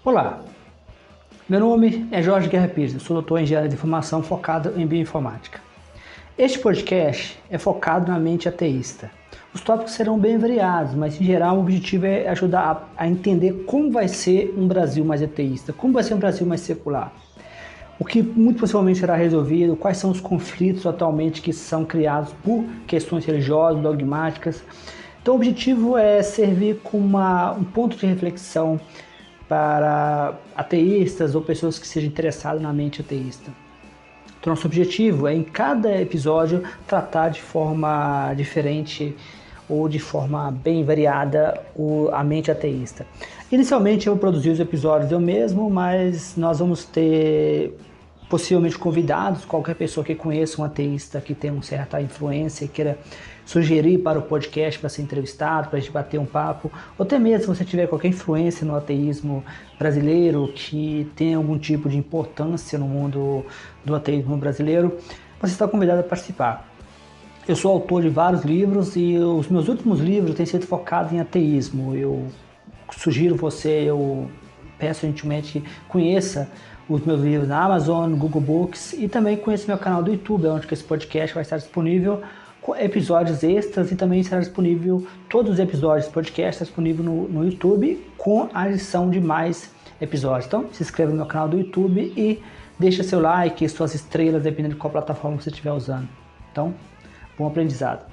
Olá, meu nome é Jorge Guerra Pires, eu sou doutor em engenharia de informação focado em bioinformática. Este podcast é focado na mente ateísta. Os tópicos serão bem variados, mas em geral o objetivo é ajudar a entender como vai ser um Brasil mais ateísta, como vai ser um Brasil mais secular. O que muito possivelmente será resolvido, quais são os conflitos atualmente que são criados por questões religiosas, dogmáticas. Então o objetivo é servir como um ponto de reflexão para ateístas ou pessoas que sejam interessadas na mente ateísta. Então, nosso objetivo é, em cada episódio, tratar de forma diferente ou de forma bem variada a mente ateísta. Inicialmente, eu vou produzir os episódios eu mesmo, mas nós vamos ter possivelmente convidados, qualquer pessoa que conheça um ateísta que tenha uma certa influência e queira sugerir para o podcast para ser entrevistado, para a gente bater um papo, ou até mesmo se você tiver qualquer influência no ateísmo brasileiro que tem algum tipo de importância no mundo do ateísmo brasileiro, você está convidado a participar. Eu sou autor de vários livros e os meus últimos livros têm sido focados em ateísmo. Eu sugiro você, eu peço gentilmente que conheça os meus livros na Amazon, no Google Books e também conheça meu canal do YouTube, onde esse podcast vai estar disponível com episódios extras e também será disponível, todos os episódios do podcast estão disponíveis no YouTube com a adição de mais episódios. Então se inscreva no meu canal do YouTube e deixa seu like e suas estrelas, dependendo de qual plataforma você estiver usando. Então, bom aprendizado.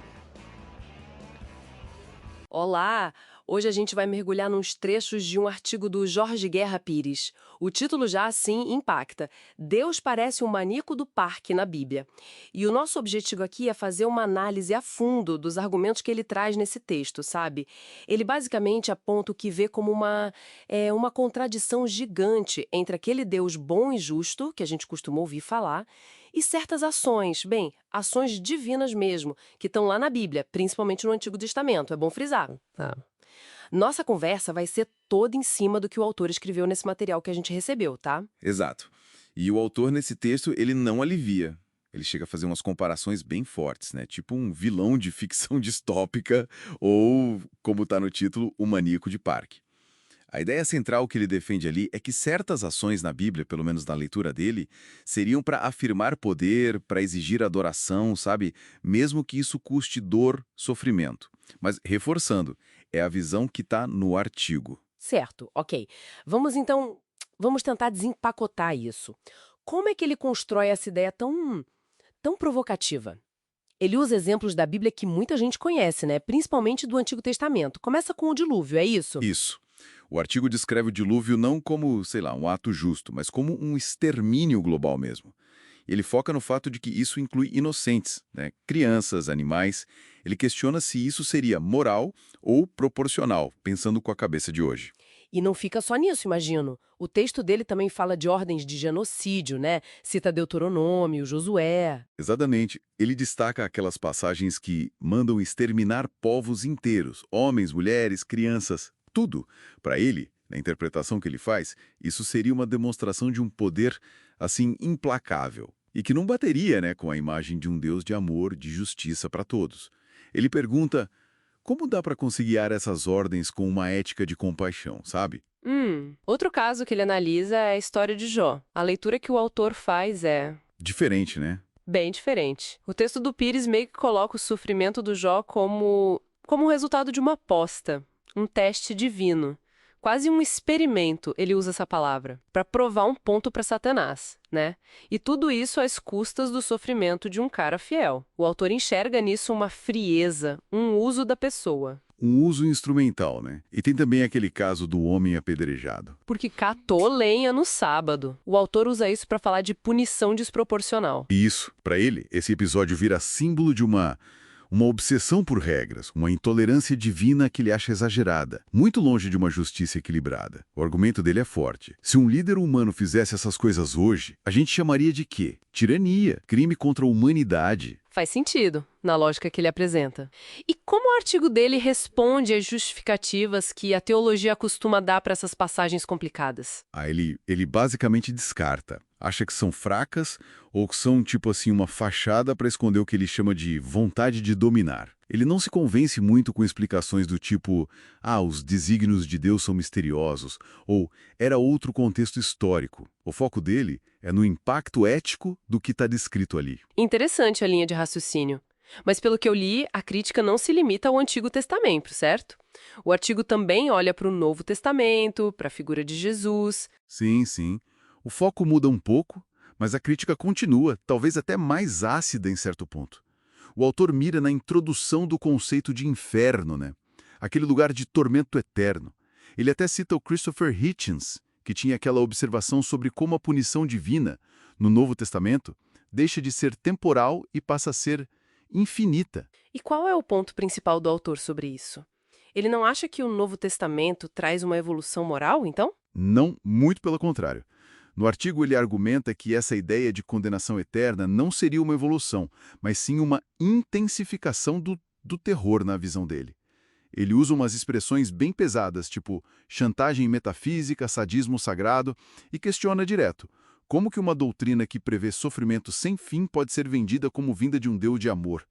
Olá! Hoje a gente vai mergulhar nos trechos de um artigo do Jorge Guerra Pires. O título já assim impacta. Deus parece um maníaco do parque na Bíblia. E o nosso objetivo aqui é fazer uma análise a fundo dos argumentos que ele traz nesse texto, sabe? Ele basicamente aponta o que vê como uma contradição gigante entre aquele Deus bom e justo, que a gente costuma ouvir falar, e certas ações, ações divinas mesmo, que estão lá na Bíblia, principalmente no Antigo Testamento, é bom frisar. Nossa conversa vai ser toda em cima do que o autor escreveu nesse material que a gente recebeu, tá? Exato. E o autor, nesse texto, ele não alivia. Ele chega a fazer umas comparações bem fortes, né? Tipo um vilão de ficção distópica ou, como está no título, o maníaco de parque. A ideia central que ele defende ali é que certas ações na Bíblia, pelo menos na leitura dele, seriam para afirmar poder, para exigir adoração, sabe? Mesmo que isso custe dor, sofrimento. Mas, reforçando, é a visão que está no artigo. Certo, ok. Vamos tentar desempacotar isso. Como é que ele constrói essa ideia tão provocativa? Ele usa exemplos da Bíblia que muita gente conhece, né? Principalmente do Antigo Testamento. Começa com o dilúvio, é isso? Isso. O artigo descreve o dilúvio não como, sei lá, um ato justo, mas como um extermínio global mesmo. Ele foca no fato de que isso inclui inocentes, né? Crianças, animais. Ele questiona se isso seria moral ou proporcional, pensando com a cabeça de hoje. E não fica só nisso, imagino. O texto dele também fala de ordens de genocídio, né? Cita Deuteronômio, Josué. Exatamente. Ele destaca aquelas passagens que mandam exterminar povos inteiros, homens, mulheres, crianças, tudo. Para ele, na interpretação que ele faz, isso seria uma demonstração de um poder, assim, implacável. E que não bateria, né, com a imagem de um Deus de amor, de justiça para todos. Ele pergunta: como dá para conciliar essas ordens com uma ética de compaixão, sabe? Outro caso que ele analisa é a história de Jó. A leitura que o autor faz é Diferente, né? bem diferente. O texto do Pires meio que coloca o sofrimento do Jó como resultado de uma aposta, um teste divino. Quase um experimento, ele usa essa palavra, para provar um ponto para Satanás, né? E tudo isso às custas do sofrimento de um cara fiel. O autor enxerga nisso uma frieza, um uso da pessoa. Um uso instrumental, né? E tem também aquele caso do homem apedrejado. Porque catou lenha no sábado. O autor usa isso para falar de punição desproporcional. E isso, para ele, esse episódio vira símbolo de uma obsessão por regras, uma intolerância divina que ele acha exagerada, muito longe de uma justiça equilibrada. O argumento dele é forte. Se um líder humano fizesse essas coisas hoje, a gente chamaria de quê? Tirania, crime contra a humanidade. Faz sentido, na lógica que ele apresenta. E como o artigo dele responde às justificativas que a teologia costuma dar para essas passagens complicadas? Ele basicamente descarta. Acha que são fracas ou que são, tipo assim, uma fachada para esconder o que ele chama de vontade de dominar. Ele não se convence muito com explicações do tipo, os desígnios de Deus são misteriosos, ou era outro contexto histórico. O foco dele é no impacto ético do que está descrito ali. Interessante a linha de raciocínio. Mas pelo que eu li, a crítica não se limita ao Antigo Testamento, certo? O artigo também olha para o Novo Testamento, para a figura de Jesus. Sim, sim. O foco muda um pouco, mas a crítica continua, talvez até mais ácida em certo ponto. O autor mira na introdução do conceito de inferno, né? Aquele lugar de tormento eterno. Ele até cita o Christopher Hitchens, que tinha aquela observação sobre como a punição divina, no Novo Testamento, deixa de ser temporal e passa a ser infinita. E qual é o ponto principal do autor sobre isso? Ele não acha que o Novo Testamento traz uma evolução moral, então? Não, muito pelo contrário. No artigo, ele argumenta que essa ideia de condenação eterna não seria uma evolução, mas sim uma intensificação do terror na visão dele. Ele usa umas expressões bem pesadas, tipo chantagem metafísica, sadismo sagrado, e questiona direto como que uma doutrina que prevê sofrimento sem fim pode ser vendida como vinda de um Deus de amor.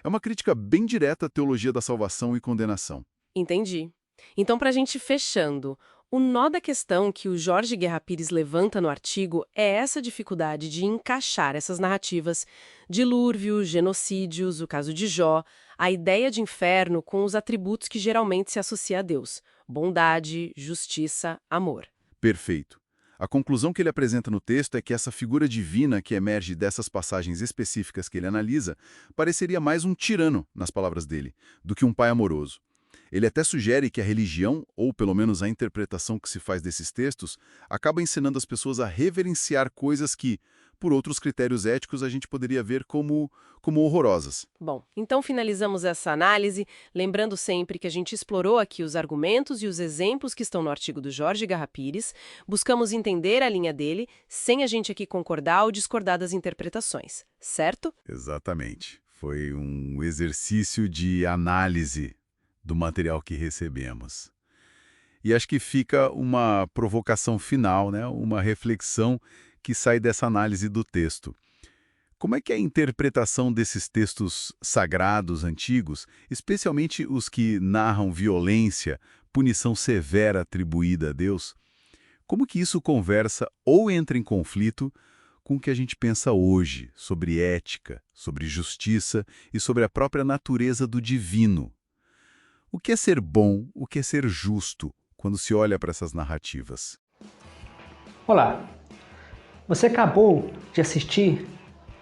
É uma crítica bem direta à teologia da salvação e condenação. Entendi. Então, para a gente ir fechando, o nó da questão que o Jorge Guerra Pires levanta no artigo é essa dificuldade de encaixar essas narrativas, dilúvios, genocídios, o caso de Jó, a ideia de inferno com os atributos que geralmente se associa a Deus: bondade, justiça, amor. Perfeito. A conclusão que ele apresenta no texto é que essa figura divina que emerge dessas passagens específicas que ele analisa pareceria mais um tirano, nas palavras dele, do que um pai amoroso. Ele até sugere que a religião, ou pelo menos a interpretação que se faz desses textos, acaba ensinando as pessoas a reverenciar coisas que, por outros critérios éticos, a gente poderia ver como horrorosas. Bom, então finalizamos essa análise, lembrando sempre que a gente explorou aqui os argumentos e os exemplos que estão no artigo do Jorge Guerra Pires, buscamos entender a linha dele, sem a gente aqui concordar ou discordar das interpretações, certo? Exatamente. Foi um exercício de análise do material que recebemos. E acho que fica uma provocação final, né? Uma reflexão que sai dessa análise do texto. Como é que a interpretação desses textos sagrados antigos, especialmente os que narram violência, punição severa atribuída a Deus, como que isso conversa ou entra em conflito com o que a gente pensa hoje sobre ética, sobre justiça e sobre a própria natureza do divino? O que é ser bom, o que é ser justo, quando se olha para essas narrativas? Olá, você acabou de assistir,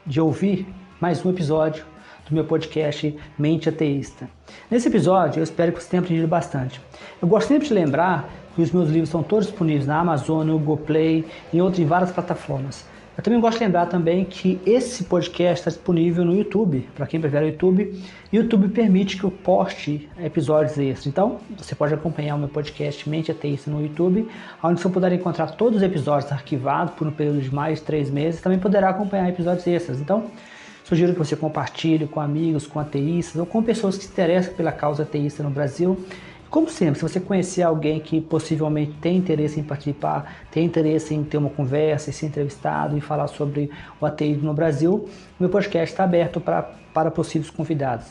de ouvir mais um episódio do meu podcast Mente Ateísta. Nesse episódio, eu espero que você tenha aprendido bastante. Eu gosto sempre de lembrar que os meus livros estão todos disponíveis na Amazon, no Google Play e em várias plataformas. Eu também gosto de lembrar também que esse podcast está disponível no YouTube, para quem prefere o YouTube. E o YouTube permite que eu poste episódios extras. Então, você pode acompanhar o meu podcast Mente Ateísta no YouTube, onde você poderá encontrar todos os episódios arquivados por um período de mais de 3 meses. Também poderá acompanhar episódios extras. Então, sugiro que você compartilhe com amigos, com ateístas ou com pessoas que se interessam pela causa ateísta no Brasil. Como sempre, se você conhecer alguém que possivelmente tem interesse em participar, tem interesse em ter uma conversa, em ser entrevistado e falar sobre o ateísmo no Brasil, meu podcast está aberto para possíveis convidados.